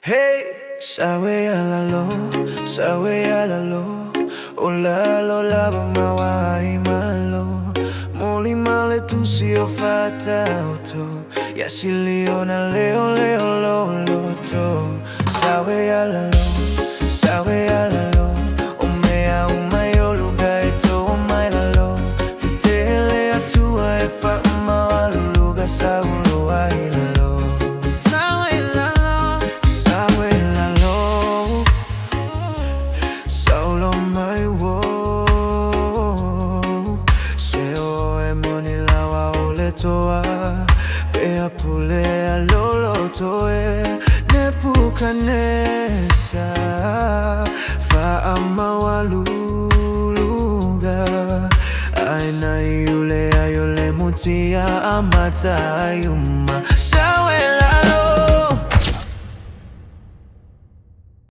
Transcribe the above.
Hey, sawe ya lalo, o lalo lava maua malo. Muli male tu sio fata auto, ya siliona leo loto. Sawe ya lalo, o mea umayo lugar ito o mai lalo. Titele atua e fa maua lugar sa ulo ai lalo. Solo mai wo se o e moni lawa o le toa pe apule a lolo toe ne pukanesa fa amawa luluga aina yule ayole mutia amata ayuma